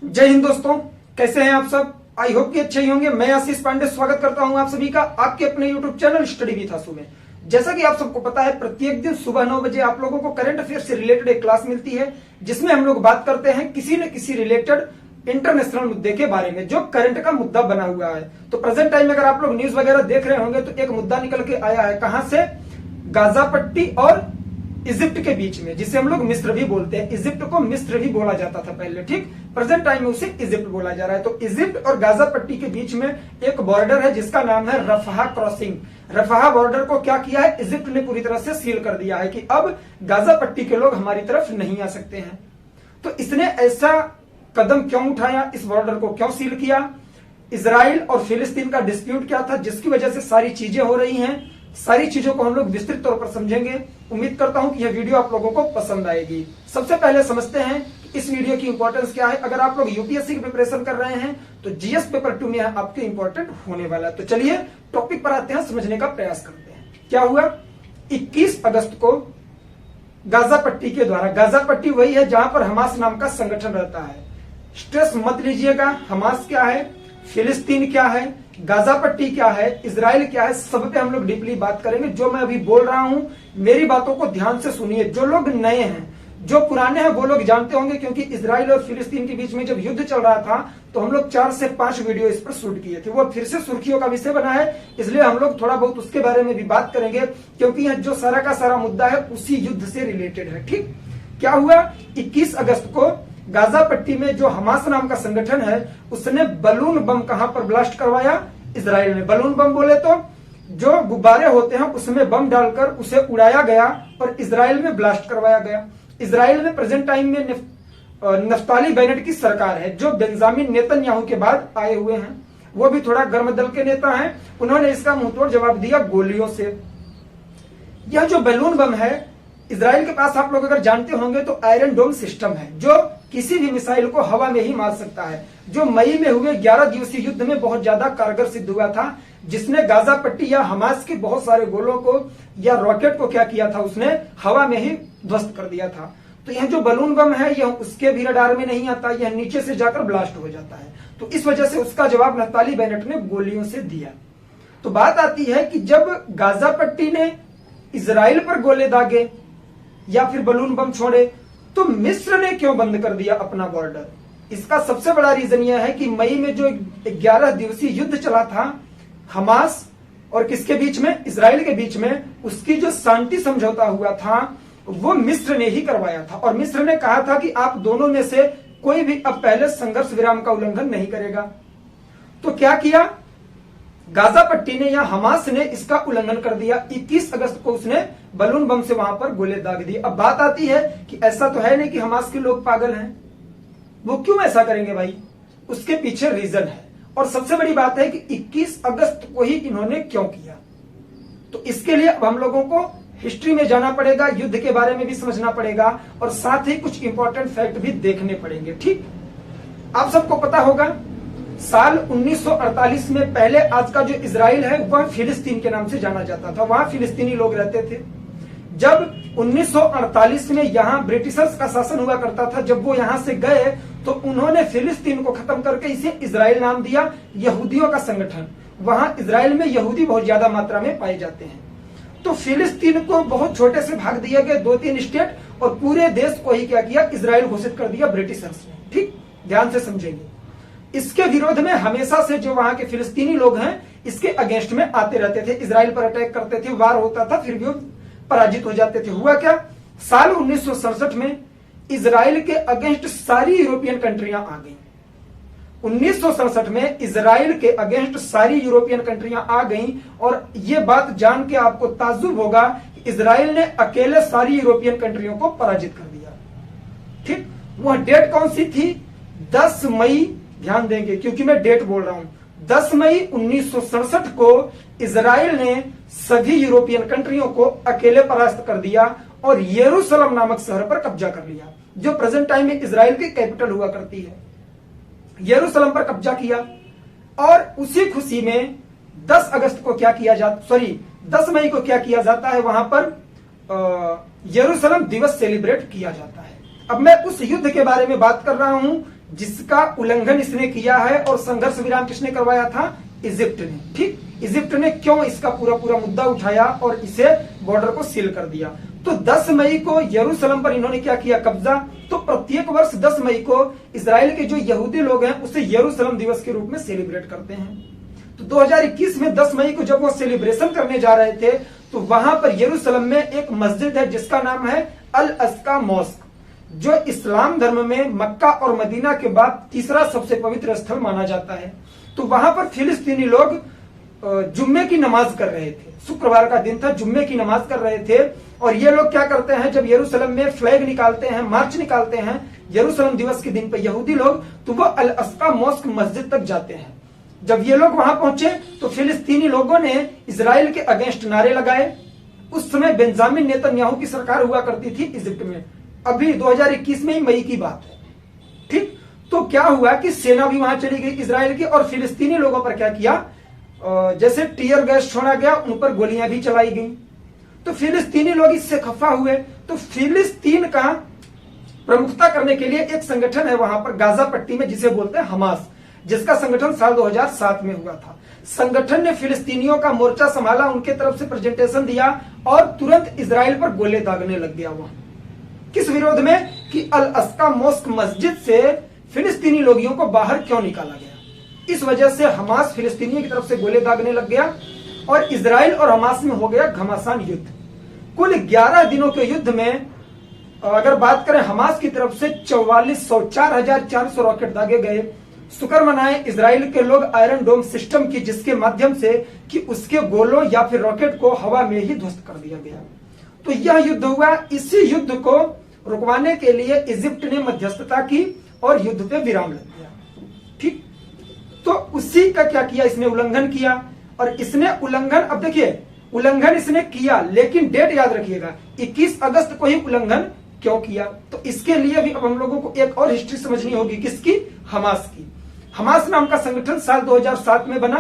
जय हिंद दोस्तों, कैसे हैं आप सब। आई होप कि अच्छे ही होंगे। मैं आशीष पांडे स्वागत करता हूं आप सभी का आपके अपने यूट्यूब चैनल स्टडी विद आशु में। जैसा कि आप सबको पता है, प्रत्येक दिन सुबह 9 बजे आप लोगों को करंट अफेयर से रिलेटेड एक क्लास मिलती है, जिसमें हम लोग बात करते हैं किसी न किसी रिलेटेड इंटरनेशनल मुद्दे के बारे में जो करंट का मुद्दा बना हुआ है। तो प्रेजेंट टाइम में अगर आप लोग न्यूज वगैरह देख रहे होंगे तो एक मुद्दा निकल के आया है, कहां से, गाजा पट्टी और इजिप्ट के बीच में, जिसे हम लोग मिस्र भी बोलते हैं। इजिप्ट को मिस्र भी बोला जाता था पहले, ठीक। प्रेजेंट टाइम में उसे इजिप्ट बोला जा रहा है। तो इजिप्ट और गाजा पट्टी के बीच में एक बॉर्डर है जिसका नाम है रफाह क्रॉसिंग। रफाह बॉर्डर को क्या किया है, इजिप्ट ने पूरी तरह से सील कर दिया है कि अब गाजा पट्टी के लोग हमारी तरफ नहीं आ सकते हैं। तो इसने ऐसा कदम क्यों उठाया, इस बॉर्डर को क्यों सील किया, इजराइल और फिलिस्तीन का डिस्प्यूट क्या था जिसकी वजह से सारी चीजें हो रही हैं, सारी चीजों को हम लोग विस्तृत तौर पर समझेंगे। उम्मीद करता हूं कि यह वीडियो आप लोगों को पसंद आएगी। सबसे पहले समझते हैं कि इस वीडियो की इंपॉर्टेंस क्या है। अगर आप लोग यूपीएससी की प्रिपरेशन कर रहे हैं तो जीएस पेपर 2 में आपके इंपॉर्टेंट होने वाला है। तो चलिए टॉपिक पर आते हैं, समझने का प्रयास करते हैं। क्या हुआ, 21 अगस्त को गाजा पट्टी के द्वारा, गाजा पट्टी वही है जहां पर हमास नाम का संगठन रहता है। स्ट्रेस मत लीजिएगा, हमास क्या है, फिलिस्तीन क्या है, गाजा पट्टी क्या है, इजराइल क्या है, सब पे हम लोग डीपली बात करेंगे। जो मैं अभी बोल रहा हूं मेरी बातों को ध्यान से सुनिए। जो लोग नए हैं, जो पुराने हैं वो लोग जानते होंगे, क्योंकि इजराइल और फिलिस्तीन के बीच में जब युद्ध चल रहा था तो हम लोग 4 से 5 वीडियो इस पर शूट किए थे। वो फिर से सुर्खियों का विषय बना है, इसलिए हम लोग थोड़ा बहुत उसके बारे में भी बात करेंगे, क्योंकि यह जो सारा का सारा मुद्दा है उसी युद्ध से रिलेटेड है, ठीक। क्या हुआ, 21 अगस्त को गाजा पट्टी में जो हमास नाम का संगठन है उसने बलून बम कहां पर ब्लास्ट करवाया, इजराइल में। बलून बम बोले तो जो गुब्बारे होते हैं उसमें बम डालकर उसे उड़ाया गया और इजराइल में ब्लास्ट करवाया गया। इजराइल में प्रेजेंट टाइम में नफ्ताली बेनेट की सरकार है, जो बेंजामिन नेतन्याहू के बाद आए हुए हैं। वो भी थोड़ा गर्म दल के नेता हैं। उन्होंने इसका मुंहतोड़ जवाब दिया गोलियों से। यह जो बलून बम है इजराइल के पास, आप लोग अगर जानते होंगे तो आयरन डोम सिस्टम है, जो किसी भी मिसाइल को हवा में ही मार सकता है, जो मई में हुए 11 दिवसीय युद्ध में बहुत ज्यादा कारगर सिद्ध हुआ था, जिसने गाजा पट्टी या हमास के बहुत सारे गोलों को या रॉकेट को क्या किया था, उसने हवा में ही ध्वस्त कर दिया था। तो यह जो बलून बम है यह उसके भी रडार में नहीं आता, यह नीचे से जाकर ब्लास्ट हो जाता है। तो इस वजह से उसका जवाब नफ्ताली बेनेट ने गोलियों से दिया। तो बात आती है कि जब गाजा पट्टी ने इजराइल पर गोले दागे या फिर बलून बम छोड़े तो मिस्र ने क्यों बंद कर दिया अपना बॉर्डर। इसका सबसे बड़ा रीजन यह है कि मई में जो 11 दिवसीय युद्ध चला था हमास और किसके बीच में, इजराइल के बीच में, उसकी जो शांति समझौता हुआ था वो मिस्र ने ही करवाया था। और मिस्र ने कहा था कि आप दोनों में से कोई भी अब पहले संघर्ष विराम का उल्लंघन नहीं करेगा। तो क्या किया, गाजा पट्टी ने या हमास ने इसका उल्लंघन कर दिया। 21 अगस्त को उसने बलून बम से वहां पर गोले दाग दिए। अब बात आती है कि ऐसा तो है नहीं कि हमास के लोग पागल हैं, वो क्यों ऐसा करेंगे भाई, उसके पीछे रीजन है। और सबसे बड़ी बात है कि 21 अगस्त को ही इन्होंने क्यों किया। तो इसके लिए अब हम लोगों को हिस्ट्री में जाना पड़ेगा, युद्ध के बारे में भी समझना पड़ेगा और साथ ही कुछ इंपॉर्टेंट फैक्ट भी देखने पड़ेंगे, ठीक। आप सबको पता होगा साल 1948 में पहले आज का जो इजराइल है वह फिलिस्तीन के नाम से जाना जाता था, वहां फिलिस्तीनी लोग रहते थे। जब 1948 में यहां ब्रिटिशर्स का शासन हुआ करता था, जब वो यहां से गए तो उन्होंने फिलिस्तीन को खत्म करके इसे इजराइल नाम दिया, यहूदियों का संगठन। वहां इजराइल में यहूदी बहुत ज्यादा मात्रा में पाए जाते हैं। तो फिलिस्तीन को बहुत छोटे से भाग दिए गए, 2-3 स्टेट, और पूरे देश को ही क्या किया, इजराइल घोषित कर दिया ब्रिटिशर्स ने, ठीक। ध्यान से समझेंगे। इसके विरोध में हमेशा से जो वहां के फिलिस्तीनी लोग हैं इसके अगेंस्ट में आते रहते थे, इजराइल पर अटैक करते थे, वार होता था, फिर भी वो पराजित हो जाते थे। हुआ क्या, साल 1967 में इजराइल के अगेंस्ट सारी यूरोपियन कंट्रियां आ गई। 1967 में इजराइल के अगेंस्ट सारी यूरोपियन कंट्रियां आ गई। और यह बात जान के आपको ताज्जुब होगा कि इजराइल ने अकेले सारी यूरोपियन कंट्रियों को पराजित कर दिया, ठीक। वह डेट कौन सी थी, 10 मई, ध्यान देंगे क्योंकि मैं डेट बोल रहा हूं, 10 मई 1967 को इजराइल ने सभी यूरोपियन कंट्रियों को अकेले परास्त कर दिया और यरूशलेम नामक शहर पर कब्जा कर लिया, जो प्रेजेंट टाइम में इजराइल की कैपिटल हुआ करती है। यरूशलेम पर कब्जा किया और उसी खुशी में 10 अगस्त को क्या किया जाता, सॉरी 10 मई को क्या किया जाता है, वहां पर यरूशलेम दिवस सेलिब्रेट किया जाता है। अब मैं उस युद्ध के बारे में बात कर रहा हूं जिसका उल्लंघन इसने किया है और संघर्ष विराम किसने करवाया था? इजिप्ट ने। ठीक, इजिप्ट ने क्यों इसका पूरा पूरा मुद्दा उठाया और इसे बॉर्डर को सील कर दिया? तो 10 मई को यरूशलेम पर इन्होंने क्या किया? कब्जा। तो प्रत्येक वर्ष 10 मई को इजराइल के जो यहूदी लोग हैं उसे यरूशलेम दिवस के रूप में सेलिब्रेट करते हैं। तो 2021 में 10 मई को जब वो सेलिब्रेशन करने जा रहे थे तो वहां पर यरूशलेम में एक मस्जिद है जिसका नाम है अल अस्का मॉस्क, जो इस्लाम धर्म में मक्का और मदीना के बाद तीसरा सबसे पवित्र स्थल माना जाता है। तो वहां पर फिलिस्तीनी लोग जुम्मे की नमाज कर रहे थे। शुक्रवार का दिन था, जुम्मे की नमाज कर रहे थे। और ये लोग क्या करते हैं, जब यरूशलेम में फ्लैग निकालते हैं, मार्च निकालते हैं यरूशलेम दिवस के दिन पर यहूदी लोग, तो वो अल अस्का मॉस्क मस्जिद तक जाते हैं। जब ये लोग वहां पहुंचे तो फिलिस्तीनी लोगों ने इजराइल के अगेंस्ट नारे लगाए। उस समय बेंजामिन नेतन्याहू की सरकार हुआ करती थी इजिप्ट में। अभी 2021 में ही मई की बात है। ठीक, तो क्या हुआ कि सेना भी वहां चली गई इजराइल की, और फिलिस्तीनी लोगों पर क्या किया, जैसे टीयर गैस छोड़ा गया, उन पर गोलियां भी चलाई गई। तो फिलिस्तीनी लोग इससे खफा हुए। तो फिलिस्तीन का प्रमुखता करने के लिए एक संगठन है वहां पर गाजा पट्टी में जिसे बोलते हैं हमास, जिसका संगठन साल 2007 में हुआ था। संगठन ने फिलिस्तीनियों का मोर्चा संभाला, उनके तरफ से प्रेजेंटेशन दिया और तुरंत इजराइल पर गोले दागने लग गया वहां। किस विरोध में? कि अल अस्का मॉस्क मस्जिद से फिलिस्तीनी लोगों को बाहर क्यों निकाला गया। इस वजह से हमास फिलिस्तीनियों की तरफ से गोले दागने लग गया और इजराइल और हमास में हो गया घमासान युद्ध। कुल 11 दिनों के युद्ध में अगर बात करें हमास की तरफ से 4,400 रॉकेट दागे गए। शुक्र मनाए इजराइल के लोग आयरन डोम सिस्टम की, जिसके माध्यम से कि उसके गोलों या फिर रॉकेट को हवा में ही ध्वस्त कर दिया गया। तो यह युद्ध हुआ। इसी युद्ध को रुकवाने के लिए इजिप्ट ने मध्यस्थता की और युद्ध पे विराम लग गया। ठीक, तो उसी का क्या किया, इसने उल्लंघन किया। और इसने उल्लंघन, अब देखिए उल्लंघन इसने किया, लेकिन डेट याद रखिएगा 21 अगस्त को ही उल्लंघन क्यों किया। तो इसके लिए भी अब हम लोगों को एक और हिस्ट्री समझनी होगी। किसकी? हमास की। हमास नाम का संगठन साल 2007 में बना।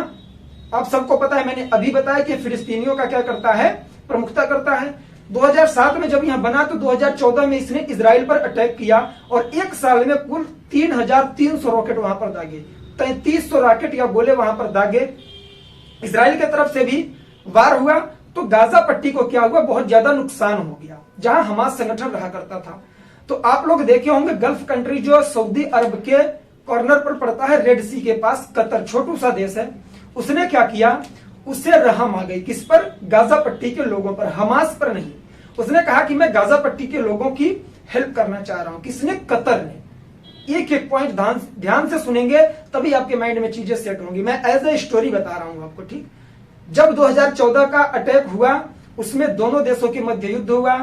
आप सबको पता है, मैंने अभी बताया कि फिलिस्तीनियों का क्या करता है, प्रमुखता करता है। 2007 में जब यहां बना तो 2014 में इसने इजराइल पर अटैक किया और एक साल में कुल 3,300 रॉकेट वहां पर दागे, 3,300 रॉकेट या गोले वहां पर दागे। इजराइल की तरफ से भी वार हुआ तो गाजा पट्टी को क्या हुआ, बहुत ज्यादा नुकसान हो गया, जहां हमास संगठन रहा करता था। तो आप लोग देखे होंगे गल्फ कंट्री जो सऊदी अरब के कॉर्नर पर पड़ता है, रेड सी के पास, कतर छोटू सा देश है, उसने क्या किया, उससे रहम आ गई। किस पर? गाजा पट्टी के लोगों पर, हमास पर नहीं। उसने कहा कि मैं गाजा पट्टी के लोगों की हेल्प करना चाह रहा हूं। किसने? कतर ने। एक एक पॉइंट ध्यान से सुनेंगे तभी आपके माइंड में चीजें सेट होंगी। मैं एज ए स्टोरी बता रहा हूं आपको। ठीक, जब 2014 का अटैक हुआ उसमें दोनों देशों के मध्य युद्ध हुआ।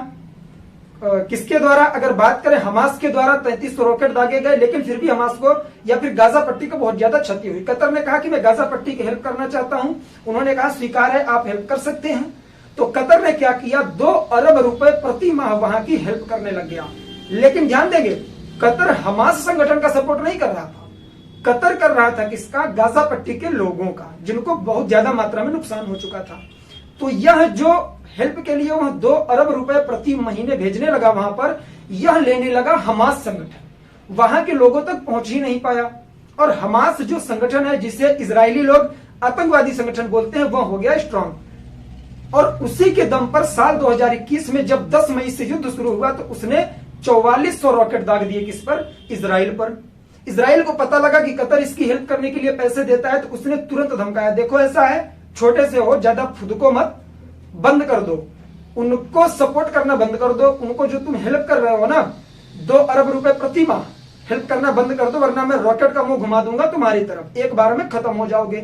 किसके द्वारा? अगर बात करें हमास के द्वारा 3,300 रॉकेट दागे गए, लेकिन फिर भी हमास को या फिर गाजा पट्टी को बहुत ज्यादा क्षति हुई। कतर ने कहा कि मैं गाजा पट्टी की हेल्प करना चाहता हूं। उन्होंने कहा स्वीकार है, आप हेल्प कर सकते हैं। तो कतर ने क्या किया, 2 अरब रुपए प्रति माह वहां की हेल्प करने लग गया। लेकिन ध्यान देंगे, कतर हमास संगठन का सपोर्ट नहीं कर रहा था। कतर कर रहा था किसका? गाजा पट्टी के लोगों का, जिनको बहुत ज्यादा मात्रा में नुकसान हो चुका था। तो यह जो हेल्प के लिए वह 2 अरब रुपए प्रति महीने भेजने लगा वहां पर, यह लेने लगा हमास संगठन, वहां के लोगों तक पहुंच ही नहीं पाया। और हमास जो संगठन है, जिसे इजरायली लोग आतंकवादी संगठन बोलते हैं, वह हो गया स्ट्रांग। और उसी के दम पर साल 2021 में जब 10 मई से युद्ध शुरू हुआ तो उसने 4400 रॉकेट दाग दिए। किस पर? इजराइल पर। इजराइल को पता लगा कि कतर इसकी हेल्प करने के लिए पैसे देता है, तो उसने तुरंत धमकाया, देखो ऐसा है, छोटे से हो, ज्यादा फुदको मत, बंद कर दो, उनको सपोर्ट करना बंद कर दो, उनको जो तुम हेल्प कर रहे हो ना 2 अरब रुपए प्रति माह, हेल्प करना बंद कर दो, वरना मैं रॉकेट का मुंह घुमा दूंगा तुम्हारी तरफ, एक बार में खत्म हो जाओगे।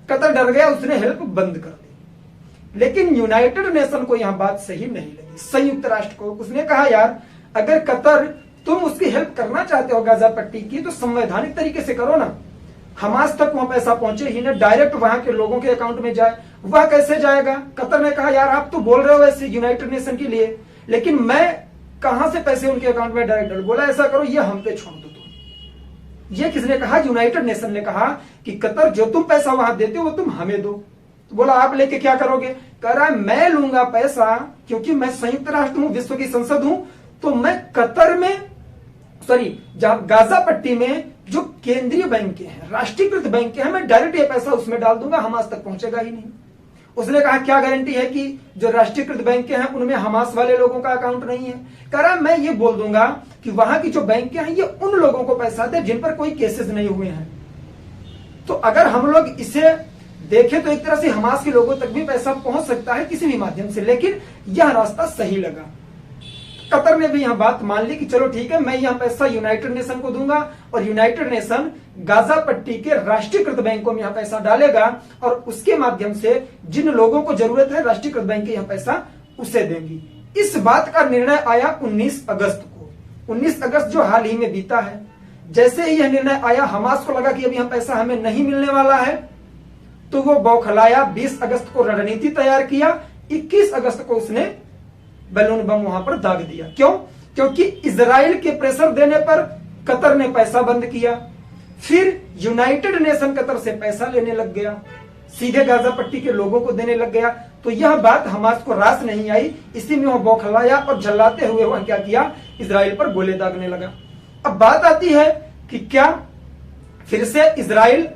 कतर डर गया, उसने हेल्प बंद कर दी। लेकिन यूनाइटेड नेशन को यहां बात सही नहीं लगी, संयुक्त राष्ट्र को। उसने कहा यार, अगर कतर तुम उसकी हेल्प करना चाहते हो गाजा पट्टी की, तो संवैधानिक तरीके से करो ना। हमास तक वहां पैसा पहुंचे ही ना, डायरेक्ट वहां के लोगों के अकाउंट में जाए। वह कैसे जाएगा? कतर ने कहा यार आप तो बोल रहे हो ऐसे यूनाइटेड नेशन के लिए, लेकिन मैं कहां से पैसे उनके अकाउंट में डायरेक्ट डालूं? बोला ऐसा करो, ये हम पे छोड़ दो तुम। ये किसने कहा? यूनाइटेड नेशन ने कहा कि कतर जो तुम पैसा वहां देते हो वो तुम हमें दो। तो बोला आप लेके क्या करोगे? कह रहा है मैं लूंगा पैसा, क्योंकि मैं संयुक्त राष्ट्र हूं, विश्व की संसद हूं, तो मैं कतर में, सॉरी, गाजा पट्टी में जो केंद्रीय बैंक हैं, राष्ट्रीयकृत बैंक हैं, मैं डायरेक्ट ये पैसा उसमें डाल दूंगा, हमास तक पहुंचेगा ही नहीं। उसने कहा क्या गारंटी है कि जो राष्ट्रीयकृत बैंक हैं उनमें हमास वाले लोगों का अकाउंट नहीं है? कह रहा मैं ये बोल दूंगा कि वहां की जो बैंक हैं ये उन लोगों को पैसा दे जिन पर कोई केसेस नहीं हुए हैं। तो अगर हम लोग इसे देखें तो एक तरह से हमास के लोगों तक भी पैसा पहुंच सकता है किसी भी माध्यम से, लेकिन यह रास्ता सही लगा। कतर ने भी यह बात मान ली कि चलो ठीक है, मैं यह पैसा यूनाइटेड नेशन को दूंगा और यूनाइटेड नेशन गाजा पट्टी के राष्ट्रीयकृत बैंकों में यह पैसा डालेगा और उसके माध्यम से जिन लोगों को जरूरत है राष्ट्रीयकृत बैंक यह पैसा उसे देंगी। इस बात का निर्णय आया 19 अगस्त को। 19 अगस्त जो हाल ही में बीता है, जैसे ही यह निर्णय आया हमास को लगा कि अब यह पैसा हमें नहीं मिलने वाला है, तो वो बौखलाया। 20 अगस्त को रणनीति तैयार किया, 21 अगस्त को उसने बैलून बम वहां पर दाग दिया। क्यों? क्योंकि इजराइल के प्रेशर देने पर कतर ने पैसा बंद किया, फिर यूनाइटेड नेशन कतर से पैसा लेने लग गया, सीधे गाजा पट्टी के लोगों को देने लग गया। तो यह बात हमास को रास नहीं आई, इसी में वह बौखलाया और झल्लाते हुए वह क्या किया, इजराइल पर गोले दागने लगा। अब बात आती है कि क्या फिर से इजराइल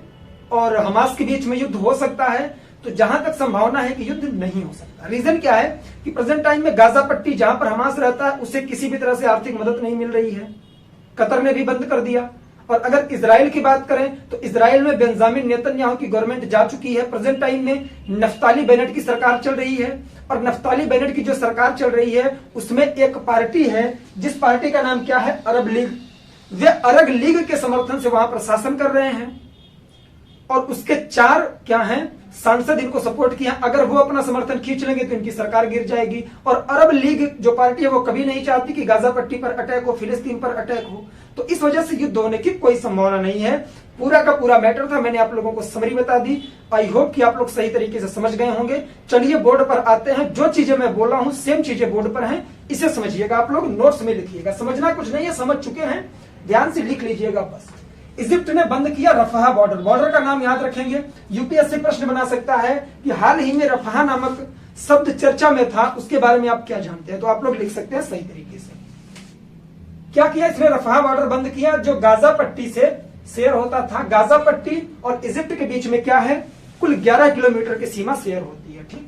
और हमास के बीच में युद्ध हो सकता है? तो जहां तक संभावना है कि युद्ध नहीं हो सकता। रीजन क्या है कि प्रेजेंट टाइम में गाजा पट्टी जहां पर हमास रहता है उसे किसी भी तरह से आर्थिक मदद नहीं मिल रही है, कतर ने भी बंद कर दिया। और अगर इजराइल की बात करें तो इजराइल में बेंजामिन नेतन्याहू की गवर्नमेंट जा चुकी है। प्रेजेंट टाइम में नफ्ताली बेनेट की सरकार चल रही है और नफ्ताली बेनेट की जो सरकार चल रही है उसमें एक पार्टी है जिस पार्टी का नाम क्या है, अरब लीग। वे अरब लीग के समर्थन से वहां प्रशासन कर रहे हैं और उसके 4 क्या हैं, सांसद इनको सपोर्ट किया। अगर वो अपना समर्थन खींच लेंगे तो इनकी सरकार गिर जाएगी। और अरब लीग जो पार्टी है वो कभी नहीं चाहती कि गाजा पट्टी पर अटैक हो, फिलिस्तीन पर अटैक हो। तो इस वजह से युद्ध होने की कोई संभावना नहीं है। पूरा का पूरा मैटर था, मैंने आप लोगों को समरी बता दी। आई होप कि आप लोग सही तरीके से समझ गए होंगे। चलिए बोर्ड पर आते हैं। जो चीजें मैं बोल रहा हूं सेम चीजें बोर्ड पर हैं, इसे समझिएगा। आप लोग नोट्स में लिखिएगा, समझना कुछ नहीं है, समझ चुके हैं, ध्यान से लिख लीजिएगा बस। इजिप्ट ने बंद किया रफाह बॉर्डर। बॉर्डर का नाम याद रखेंगे, यूपीएससी प्रश्न बना सकता है कि हाल ही में रफाह नामक शब्द चर्चा में था, उसके बारे में आप क्या जानते हैं? तो आप लोग लिख सकते हैं सही तरीके से। क्या किया इसने? रफाह बॉर्डर बंद किया जो गाजा पट्टी से शेयर होता था। गाजा पट्टी और इजिप्ट के बीच में क्या है, कुल 11 किलोमीटर की सीमा शेयर होती है। ठीक,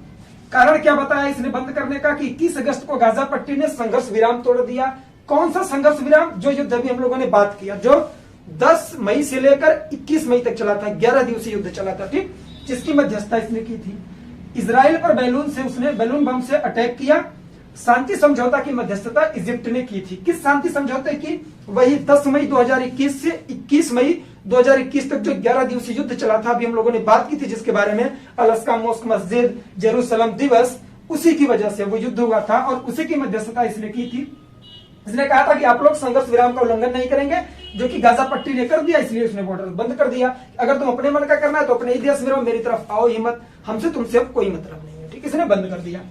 कारण क्या बताया इसने बंद करने का कि 21 अगस्त को गाजा पट्टी ने संघर्ष विराम तोड़ दिया। कौन सा संघर्ष विराम? जो युद्ध अभी हम लोगों ने बात किया, जो 10 मई से लेकर 21 मई तक चला था, 11 दिवसीय युद्ध चला था। ठीक, जिसकी मध्यस्थता इसने की थी। इजराइल पर बैलून बम से अटैक किया। शांति समझौता की मध्यस्थता इजिप्ट ने की थी। किस शांति समझौते की? वही 10 मई 2021 से 21 मई 2021 तक जो 11 दिवसीय युद्ध चला था, अभी हम लोगों ने बात की थी, जिसके बारे में अलास्का मोस्क मस्जिद, जेरूसलम दिवस, उसी की वजह से वो युद्ध हुआ था और उसी की मध्यस्थता इसने की थी। इसने कहा था कि आप लोग संघर्ष विराम का उल्लंघन नहीं करेंगे, जो कि गाजा पट्टी ने कर दिया, इसलिए उसने बॉर्डर बंद कर दिया। अगर तुम अपने मन का करना है तो अपने ही देश में रहो, मेरी तरफ आओ ही मत, हमसे तुमसे अब कोई मतलब नहीं है। ठीक, इसने बंद कर दिया।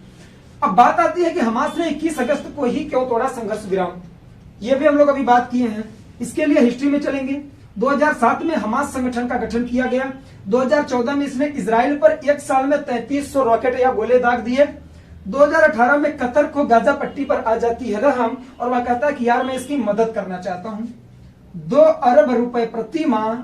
अब बात आती है कि हमास ने 21 अगस्त को ही क्यों तोड़ा संघर्ष विराम। ये भी हम लोग अभी बात किए हैं, इसके लिए हिस्ट्री में चलेंगे। 2007 में हमास संगठन का गठन किया गया। 2014 में इसने इजराइल पर एक साल में 3300 रॉकेट या गोले दाग दिए। 2018 में कतर को गाजा पट्टी पर आ जाती है रहम और वह कहता है कि यार मैं इसकी मदद करना चाहता हूं। 2 अरब रुपए प्रति माह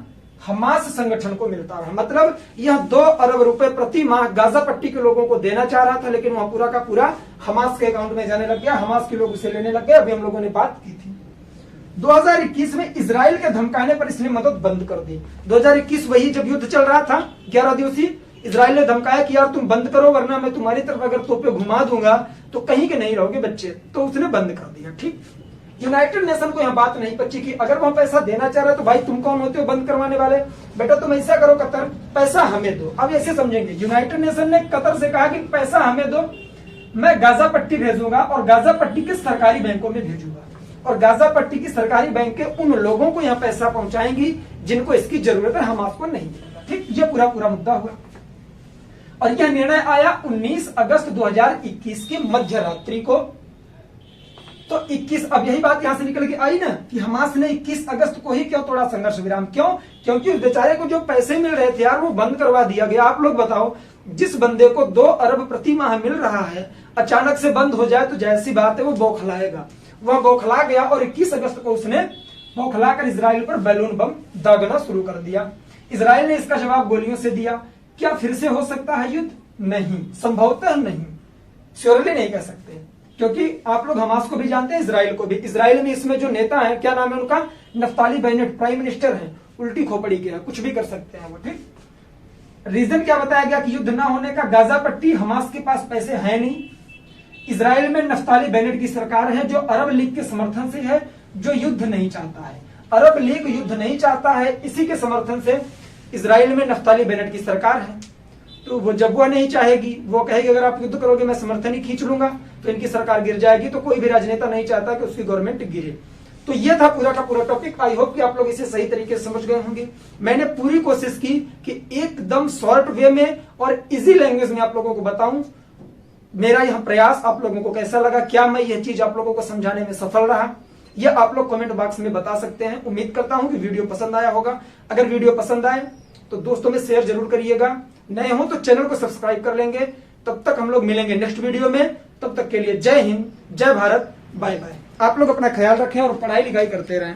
हमास संगठन को मिलता है। मतलब यह 2 अरब रुपए प्रति माह गाजा पट्टी के लोगों को देना चाह रहा था, लेकिन वह पूरा का पूरा हमास के अकाउंट में जाने लग गया। हमास के लोग उसे लेने लग गए। अभी हम लोगों ने बात की थी। 2021 में इजराइल के धमकाने पर इसने मदद बंद कर दी। 2021 वही जब युद्ध चल रहा था 11 दिवसीय, इजराइल ने धमकाया कि यार तुम बंद करो वरना मैं तुम्हारी तरफ अगर तोपे घुमा दूंगा तो कहीं के नहीं रहोगे बच्चे, तो उसने बंद कर दिया। ठीक, यूनाइटेड नेशन को यह बात नहीं पची कि अगर वह पैसा देना चाह रहा है तो भाई तुम कौन होते हो बंद करवाने वाले, बेटा तुम ऐसा करो कतर, पैसा हमें दो। अब ऐसे समझेंगे, यूनाइटेड नेशन ने कतर से कहा कि पैसा हमें दो, मैं गाजा पट्टी भेजूंगा और गाजा पट्टी के सरकारी बैंकों में भेजूंगा और गाजा पट्टी की सरकारी बैंक उन लोगों को यहाँ पैसा पहुंचाएंगी जिनको इसकी जरूरत है, हम आपको नहीं देंगे। ठीक, ये पूरा मुद्दा हुआ और यह निर्णय आया 19 अगस्त 2021 की मध्य रात्रि को। तो 21, अब यही बात यहां से निकल के आई ना कि हमास ने 21 अगस्त को ही क्यों तोड़ा संघर्ष विराम। क्यों? क्योंकि उस बेचारे को जो पैसे मिल रहे थे यार वो बंद करवा दिया गया। आप लोग बताओ, जिस बंदे को 2 अरब प्रति माह मिल रहा है अचानक से बंद हो जाए तो जाहिर सी बात है वो बौखलाएगा। वह बौखला गया और 21 अगस्त को उसने बौखलाकर इसराइल पर बैलून बम दागना शुरू कर दिया। इसराइल ने इसका जवाब गोलियों से दिया। क्या फिर से हो सकता है युद्ध? नहीं, संभवतः नहीं, श्योरली नहीं कह सकते, क्योंकि आप लोग हमास को भी जानते हैं, इसराइल को भी। इसराइल में इसमें जो नेता है, क्या नाम है उनका? नफ्ताली बेनेट, प्राइम मिनिस्टर है, उल्टी खोपड़ी के है, कुछ भी कर सकते हैं वो। ठीक, रीजन क्या बताया गया कि युद्ध ना होने का? गाजा पट्टी, हमास के पास पैसे है नहीं। इसराइल में नफ्ताली बेनेट की सरकार है जो अरब लीग के समर्थन से है, जो युद्ध नहीं चाहता है। अरब लीग युद्ध नहीं चाहता है, इसी के समर्थन से इसराइल में नफ्ताली बेनेट की सरकार है। तो वो जब वो नहीं चाहेगी, वो कहेगी अगर आप युद्ध करोगे मैं समर्थन ही खींच लूंगा, तो इनकी सरकार गिर जाएगी। तो कोई भी राजनेता नहीं चाहता कि उसकी गवर्नमेंट गिरे। तो ये था पूरा का पूरा टॉपिक। आई होप कि आप लोग इसे सही तरीके से समझ गए होंगे। मैंने पूरी कोशिश की कि एकदम शॉर्ट वे में और इजी लैंग्वेज में आप लोगों को बताऊं। मेरा यह प्रयास आप लोगों को कैसा लगा? क्या मैं यह चीज आप लोगों को समझाने में सफल रहा? यह आप लोग कमेंट बॉक्स में बता सकते हैं। उम्मीद करता हूं कि वीडियो पसंद आया होगा। अगर वीडियो पसंद आए तो दोस्तों में शेयर जरूर करिएगा। नए हो तो चैनल को सब्सक्राइब कर लेंगे। तब तक हम लोग मिलेंगे नेक्स्ट वीडियो में। तब तक के लिए जय हिंद, जय भारत, बाय बाय। आप लोग अपना ख्याल रखें और पढ़ाई लिखाई करते रहें।